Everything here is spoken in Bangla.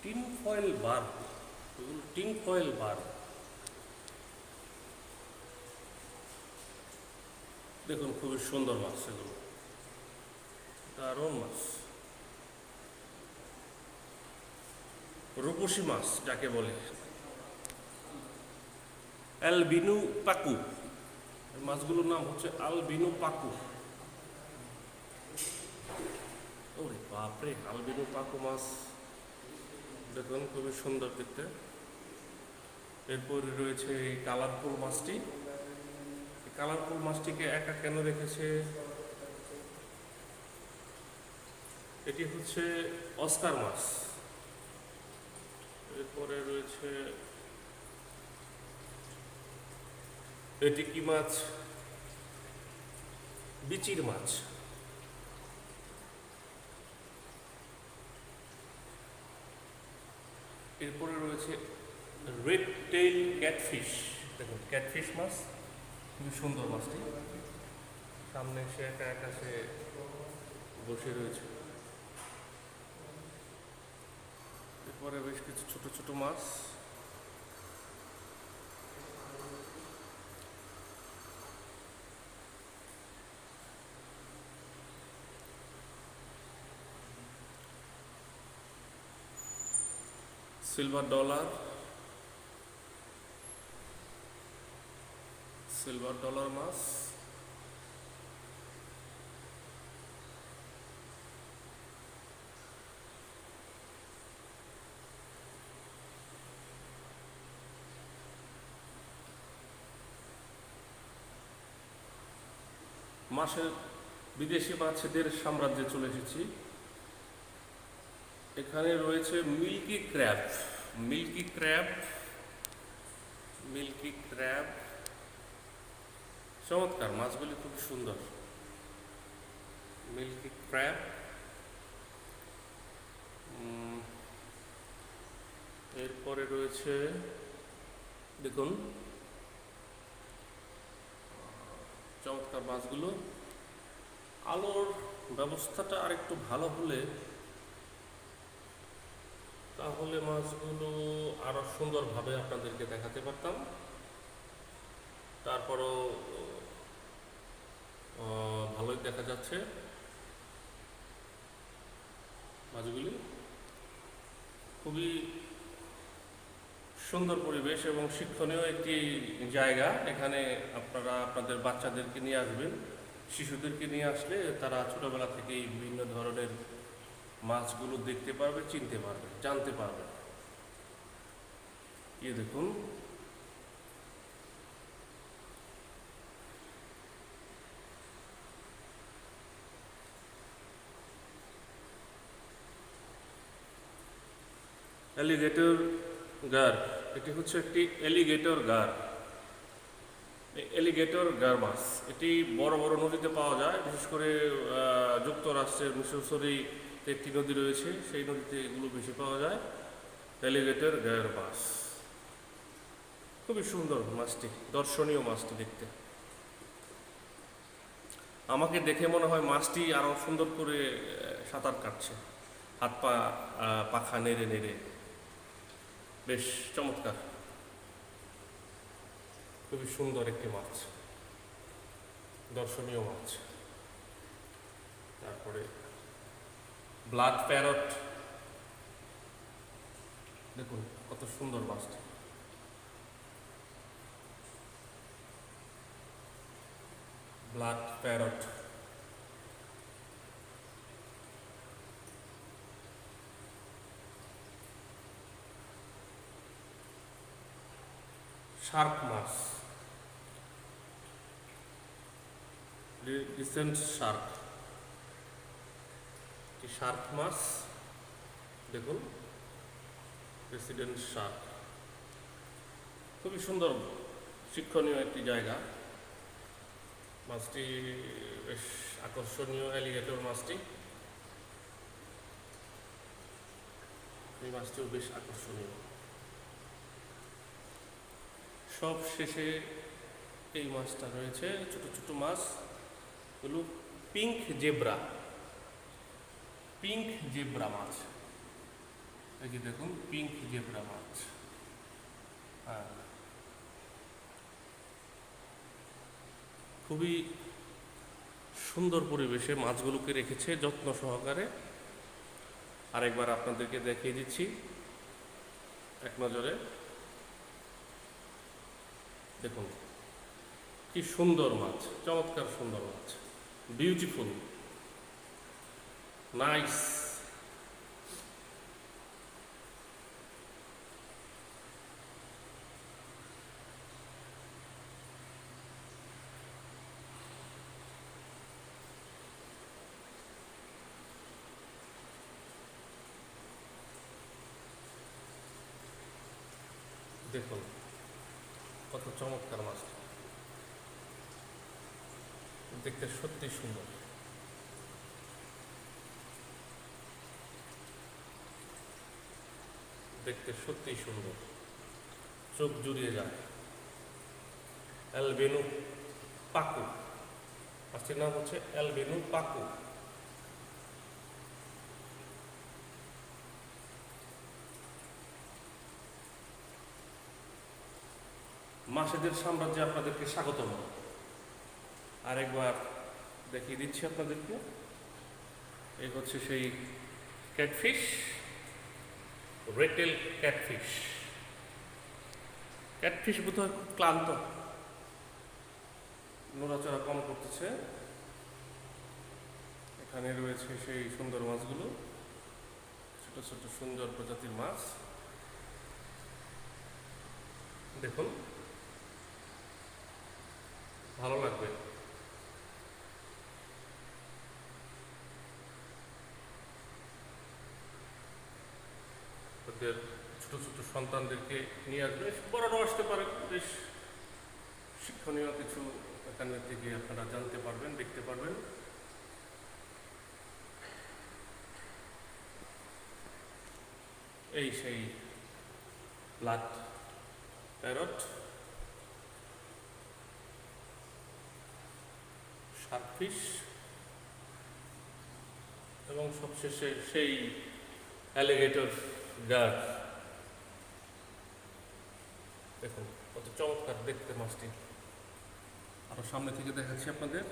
টিন ফয়েল বার, এগুলো টিন ফয়েল বার। দেখুন খুবই সুন্দর মাছ এগুলো, দারুণ মাছ। রূপসী মাছ যাকে বলে, অ্যালবিনু পাকু। মাছগুলোর নাম হচ্ছে আলবিনু পাকু। ওরে বাপরে, আলবিনু পাকু মাছ দেখুন খুবই সুন্দর দেখতে। এরপরে রয়েছে এই কালারফুল মাছটি। এই কালারফুল মাছটিকে একা কেন রেখেছে? এটি হচ্ছে অস্কার মাছ। এরপরে রয়েছে এটি কি মাছ? বিচির মাছ। এরপরে রয়েছে রেড টেইল ক্যাটফিশ। দেখুন ক্যাটফিশ মাছ, খুবই সুন্দর মাছটি। সামনে সে একা একা সে বসে রয়েছে। এরপরে বেশ কিছু ছোট ছোট মাছ। সিলভার ডলার, সিলভার ডলার মাছ। মাছের বিদেশি মাছেদের সাম্রাজ্যে চলে এসেছি। এখানে রয়েছে milky crab. Milky crab, milky crab, চমৎকার মাছগুলি, খুব সুন্দর। Milky crab. এরপরে রয়েছে দেখুন চমৎকার মাছগুলো। আলোর ব্যবস্থাটা আরেকটু ভালো হলে তাহলে মাছগুলো আরো সুন্দরভাবে আপনাদেরকে দেখাতে পারতাম। তারপরও ভালোই দেখা যাচ্ছে মাছগুলি। খুবই সুন্দর পরিবেশ এবং শিক্ষণীয় একটি জায়গা। এখানে আপনারা আপনাদের বাচ্চাদেরকে নিয়ে আসবেন, শিশুদেরকে নিয়ে আসলে তারা ছোটবেলা থেকেই বিভিন্ন ধরনের মাছগুলো দেখতে পারবে, চিনতে পারবে, জানতে পারবে। এই দেখুন অ্যালিগেটর গার। এটি হচ্ছে একটি অ্যালিগেটর গার। এলিগেটর গার মাছ এটি বড় বড় নদীতে পাওয়া যায়, বিশেষ করে যুক্তরাষ্ট্রের মিসৌরি একটি নদী রয়েছে, সেই নদীতে এগুলো বেশি পাওয়া যায়। এলিগেটর গার মাছ খুবই সুন্দর মাছটি, দর্শনীয় মাছটি দেখতে। আমাকে দেখে মনে হয় মাছটি আরো সুন্দর করে সাঁতার কাটছে, হাত পা পাখা নেড়ে নেড়ে। বেশ চমৎকার, খুবই সুন্দর একটি মাছ, দর্শনীয় মাছ। তারপরে ব্লাড প্যারট, দেখুন কত সুন্দর মাছটি। Blood parrot. শার্ক মাছ, রিসেন্ট শার্ক, শার্ক মাছ দেখুন, প্রেসিডেন্ট শার্ক। খুবই সুন্দর শিক্ষণীয় একটি জায়গা। মাছটি বেশ আকর্ষণীয়, অ্যালিগেটর মাছটি। এই মাছটিও বেশ আকর্ষণীয়। সব শেষে এই মাছটা রয়েছে, ছোট ছোট মাছ হলো পিঙ্ক জেব্রা। পিঙ্ক জেব্রা মাছ, এই যে দেখুন পিঙ্ক জেব্রা মাছ। হ্যাঁ, খুবই সুন্দর পরিবেশে মাছগুলোকে রেখেছে যত্ন সহকারে। আরেকবার আপনাদেরকে দেখিয়ে দিচ্ছি এক নজরে। দেখুন কি সুন্দর মাছ, চমৎকার সুন্দর মাছ, বিউটিফুল, নাইস। দেখুন কত চমৎকার মাছ, দেখতে সত্যি সুন্দর। দেখতে সত্যি সুন্দর, চোখ জুড়িয়ে যায়। অ্যালবেনু পাকু, মাছটির নাম হচ্ছে অ্যালবেনু পাকু। মাছেদের সাম্রাজ্যে আপনাদেরকে স্বাগতম। আরেকবার দেখিয়ে দিচ্ছি আপনাদেরকে। এই হচ্ছে সেই ক্যাটফিশ, রেটেল ক্যাটফিশ। ক্যাটফিশ বোধহয় খুব ক্লান্ত, নড়াচড়া কম করতেছে। এখানে রয়েছে সেই সুন্দর মাছগুলো, ছোট ছোট সুন্দর প্রজাতির মাছ। দেখুন ভালো লাগবে। ওদের ছোট ছোট সন্তানদেরকে নিয়ে আসবে, বড়রাও আসতে পারে। বেশ শিক্ষণীয় কিছু এখান থেকে আপনারা জানতে পারবেন, দেখতে পারবেন। এই সেই ব্লাড প্যারট, শার্কফিশ এবং সবশেষে সেই অ্যালিগেটর গার। দেখুন কত চমৎকার দেখতে মাছটি। আরো সামনে থেকে দেখাচ্ছি আপনাদের।